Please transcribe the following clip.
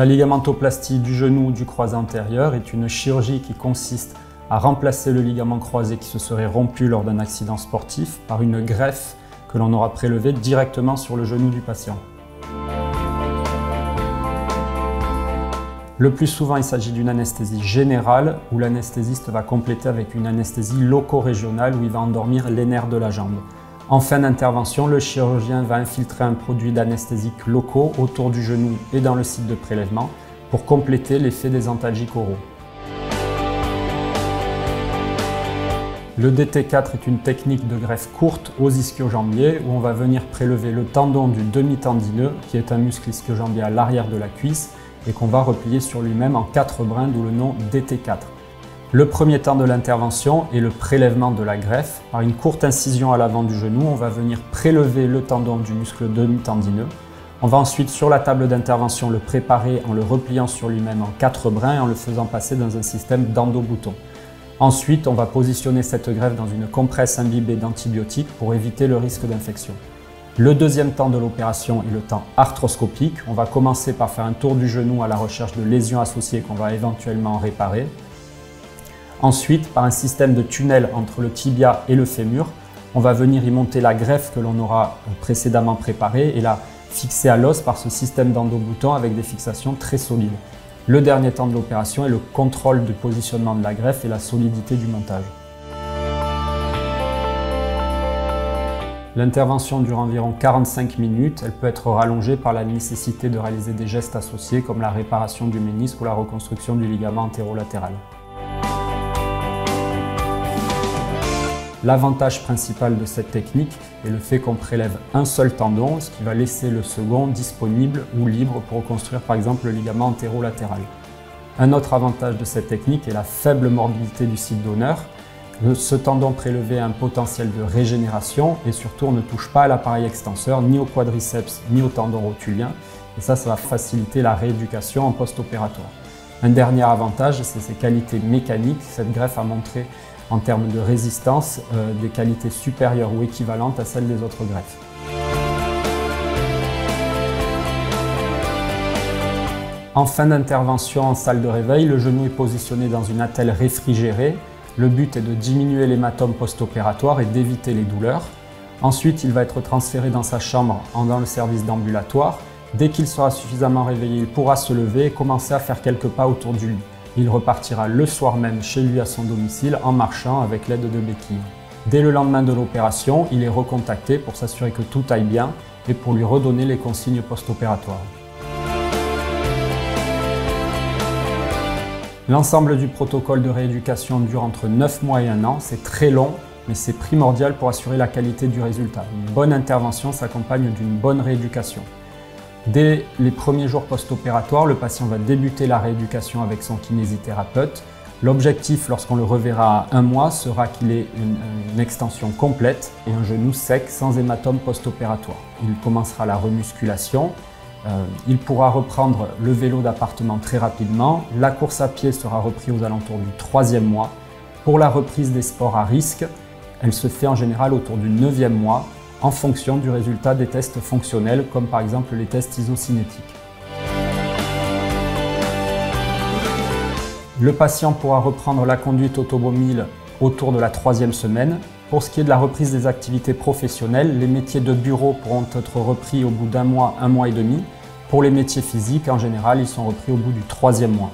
La ligamentoplastie du genou ou du croisé antérieur est une chirurgie qui consiste à remplacer le ligament croisé qui se serait rompu lors d'un accident sportif par une greffe que l'on aura prélevée directement sur le genou du patient. Le plus souvent, il s'agit d'une anesthésie générale où l'anesthésiste va compléter avec une anesthésie loco-régionale où il va endormir les nerfs de la jambe. En fin d'intervention, le chirurgien va infiltrer un produit d'anesthésique locaux autour du genou et dans le site de prélèvement pour compléter l'effet des antalgiques oraux. Le DT4 est une technique de greffe courte aux ischio-jambiers où on va venir prélever le tendon du demi-tendineux qui est un muscle ischio-jambier à l'arrière de la cuisse et qu'on va replier sur lui-même en 4 brins, d'où le nom DT4. Le premier temps de l'intervention est le prélèvement de la greffe. Par une courte incision à l'avant du genou, on va venir prélever le tendon du muscle demi-tendineux. On va ensuite, sur la table d'intervention, le préparer en le repliant sur lui-même en 4 brins et en le faisant passer dans un système d'endobouton. Ensuite, on va positionner cette greffe dans une compresse imbibée d'antibiotiques pour éviter le risque d'infection. Le deuxième temps de l'opération est le temps arthroscopique. On va commencer par faire un tour du genou à la recherche de lésions associées qu'on va éventuellement réparer. Ensuite, par un système de tunnel entre le tibia et le fémur, on va venir y monter la greffe que l'on aura précédemment préparée et la fixer à l'os par ce système d'endobouton avec des fixations très solides. Le dernier temps de l'opération est le contrôle du positionnement de la greffe et la solidité du montage. L'intervention dure environ 45 minutes. Elle peut être rallongée par la nécessité de réaliser des gestes associés comme la réparation du ménisque ou la reconstruction du ligament antérolatéral. L'avantage principal de cette technique est le fait qu'on prélève un seul tendon, ce qui va laisser le second disponible ou libre pour reconstruire par exemple le ligament antérolatéral. Un autre avantage de cette technique est la faible morbidité du site donneur. Ce tendon prélevé a un potentiel de régénération et surtout on ne touche pas à l'appareil extenseur, ni au quadriceps, ni au tendon rotulien. Et ça va faciliter la rééducation en post-opératoire. Un dernier avantage, c'est ses qualités mécaniques. Cette greffe a montré en termes de résistance des qualités supérieures ou équivalentes à celles des autres greffes. En fin d'intervention en salle de réveil, le genou est positionné dans une attelle réfrigérée. Le but est de diminuer l'hématome post-opératoire et d'éviter les douleurs. Ensuite, il va être transféré dans sa chambre dans le service d'ambulatoire. Dès qu'il sera suffisamment réveillé, il pourra se lever et commencer à faire quelques pas autour du lit. Il repartira le soir même chez lui à son domicile en marchant avec l'aide de béquilles. Dès le lendemain de l'opération, il est recontacté pour s'assurer que tout aille bien et pour lui redonner les consignes post-opératoires. L'ensemble du protocole de rééducation dure entre 9 mois et 1 an. C'est très long, mais c'est primordial pour assurer la qualité du résultat. Une bonne intervention s'accompagne d'une bonne rééducation. Dès les premiers jours post-opératoires, le patient va débuter la rééducation avec son kinésithérapeute. L'objectif, lorsqu'on le reverra à 1 mois, sera qu'il ait une extension complète et un genou sec sans hématome post-opératoire. Il commencera la remusculation. Il pourra reprendre le vélo d'appartement très rapidement. La course à pied sera reprise aux alentours du 3e mois. Pour la reprise des sports à risque, elle se fait en général autour du 9e mois en fonction du résultat des tests fonctionnels comme par exemple les tests isocinétiques. Le patient pourra reprendre la conduite automobile autour de la 3e semaine. Pour ce qui est de la reprise des activités professionnelles, les métiers de bureau pourront être repris au bout d'1 mois, 1 mois et demi. Pour les métiers physiques, en général, ils sont repris au bout du 3e mois.